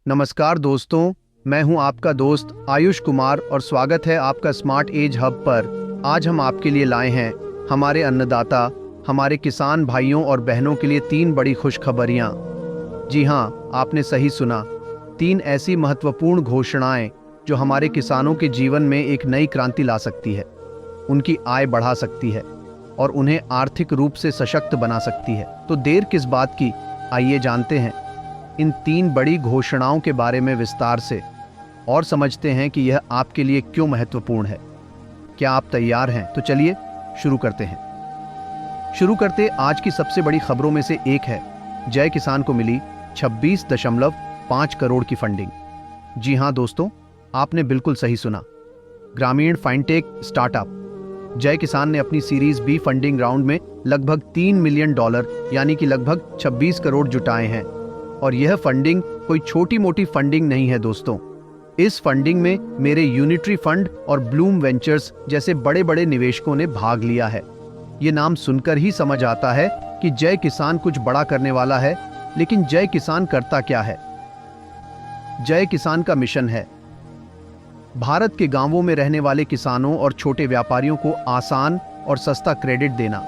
नमस्कार दोस्तों, मैं हूं आपका दोस्त आयुष कुमार और स्वागत है आपका स्मार्ट एज हब पर। आज हम आपके लिए लाए हैं हमारे अन्नदाता, हमारे किसान भाइयों और बहनों के लिए 3 बड़ी खुशखबरियां। जी हां, आपने सही सुना, 3 ऐसी महत्वपूर्ण घोषणाएं जो हमारे किसानों के जीवन में एक नई क्रांति ला सकती है, उनकी आय बढ़ा सकती है और उन्हें आर्थिक रूप से सशक्त बना सकती है। तो देर किस बात की, आइए जानते हैं इन 3 बड़ी घोषणाओं के बारे में विस्तार से और समझते हैं कि यह आपके लिए क्यों महत्वपूर्ण है। क्या आप तैयार हैं? तो चलिए शुरू करते हैं। शुरू करते आज की सबसे बड़ी खबरों में से एक है, जय किसान को मिली 26.5 करोड़ की फंडिंग। जी हां दोस्तों, आपने बिल्कुल सही सुना। ग्रामीण फाइनटेक स्टार्टअप जय किसान ने अपनी सीरीज बी फंडिंग राउंड में लगभग $3 मिलियन यानी कि लगभग 26 करोड़ जुटाए हैं। और यह फंडिंग कोई छोटी मोटी फंडिंग नहीं है दोस्तों। इस फंडिंग में मेरे यूनिटरी फंड और ब्लूम वेंचर्स जैसे बड़े बड़े निवेशकों ने भाग लिया है। ये नाम सुनकर ही समझ आता है कि जय किसान कुछ बड़ा करने वाला है। लेकिन जय किसान करता क्या है? जय किसान का मिशन है भारत के गांवों में रहने वाले किसानों और छोटे व्यापारियों को आसान और सस्ता क्रेडिट देना।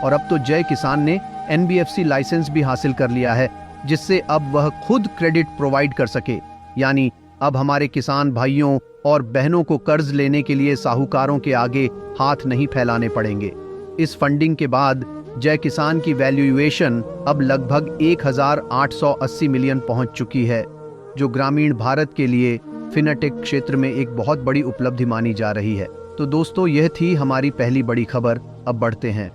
और अब तो जय किसान ने NBFC लाइसेंस भी हासिल कर लिया है, जिससे अब वह खुद क्रेडिट प्रोवाइड कर सके। यानी अब हमारे किसान भाइयों और बहनों को कर्ज लेने के लिए साहूकारों के आगे हाथ नहीं फैलाने पड़ेंगे। इस फंडिंग के बाद जय किसान की वैल्यूएशन अब लगभग 1880 मिलियन पहुंच चुकी है, जो ग्रामीण भारत के लिए फिनटेक क्षेत्र में एक बहुत बड़ी उपलब्धि मानी जा रही है। तो दोस्तों, यह थी हमारी पहली बड़ी खबर। अब बढ़ते हैं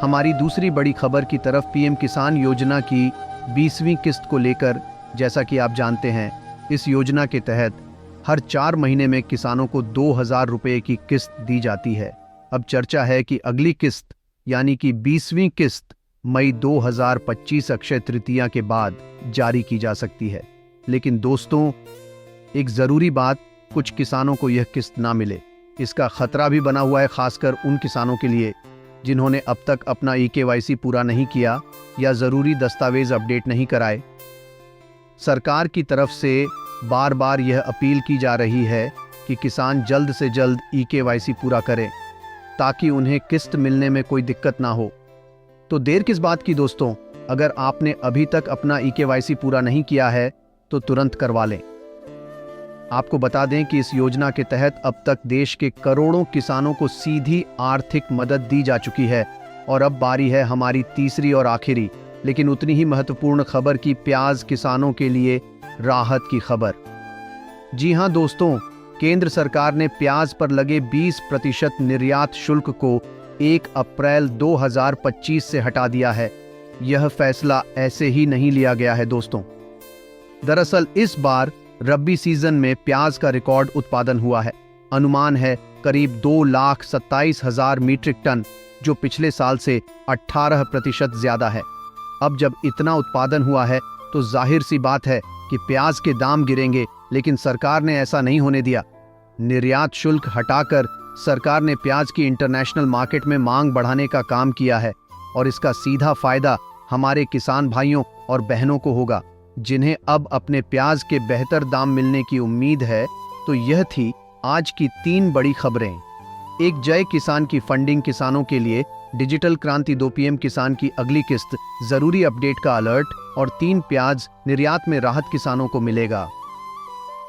हमारी दूसरी बड़ी खबर की तरफ, पीएम किसान योजना की 20वीं किस्त को लेकर। जैसा कि आप जानते हैं, इस योजना के तहत हर 4 महीने में किसानों को 2000 रुपये की किस्त दी जाती है। अब चर्चा है कि अगली किस्त यानी कि 20वीं किस्त मई 2025 अक्षय तृतीया के बाद जारी की जा सकती है। लेकिन दोस्तों, एक जरूरी बात, कुछ किसानों को यह किस्त ना मिले, इसका खतरा भी बना हुआ है, खासकर उन किसानों के लिए जिन्होंने अब तक अपना EKYC पूरा नहीं किया या जरूरी दस्तावेज अपडेट नहीं कराए। सरकार की तरफ से बार बार यह अपील की जा रही है कि किसान जल्द से जल्द EKYC पूरा करें ताकि उन्हें किस्त मिलने में कोई दिक्कत ना हो। तो देर किस बात की दोस्तों, अगर आपने अभी तक अपना EKYC पूरा नहीं किया है तो तुरंत करवा लें। आपको बता दें कि इस योजना के तहत अब तक देश के करोड़ों किसानों को सीधी आर्थिक मदद दी जा चुकी है। और अब बारी है हमारी तीसरी और आखिरी लेकिन उतनी ही महत्वपूर्ण खबर की, प्याज किसानों के लिए राहत की खबर। जी हां दोस्तों, केंद्र सरकार ने प्याज पर लगे 20% निर्यात शुल्क को 1 अप्रैल 2025 से हटा दिया है। यह फैसला ऐसे ही नहीं लिया गया है दोस्तों। दरअसल इस बार रबी सीजन में प्याज का रिकॉर्ड उत्पादन हुआ है। अनुमान है करीब 2,27,000 मीट्रिक टन, जो पिछले साल से 18% ज्यादा है। अब जब इतना उत्पादन हुआ है तो जाहिर सी बात है कि प्याज के दाम गिरेंगे, लेकिन सरकार ने ऐसा नहीं होने दिया। निर्यात शुल्क हटाकर सरकार ने प्याज की इंटरनेशनल मार्केट में मांग बढ़ाने का काम किया है और इसका सीधा फायदा हमारे किसान भाइयों और बहनों को होगा, जिन्हें अब अपने प्याज के बेहतर दाम मिलने की उम्मीद है। तो यह थी आज की 3 बड़ी खबरें। एक जय किसान की फंडिंग, किसानों के लिए डिजिटल क्रांति, 2 PM किसान की अगली किस्त, जरूरी अपडेट का अलर्ट और 3 प्याज निर्यात में राहत किसानों को मिलेगा।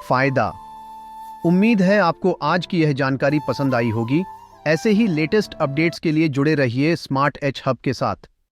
फायदा। उम्मीद है आपको आज की यह जानकारी पसंद आई होगी। ऐसे ही लेटेस्ट अपडेट्स के लिए जुड़े रहिए स्मार्ट एज हब के साथ।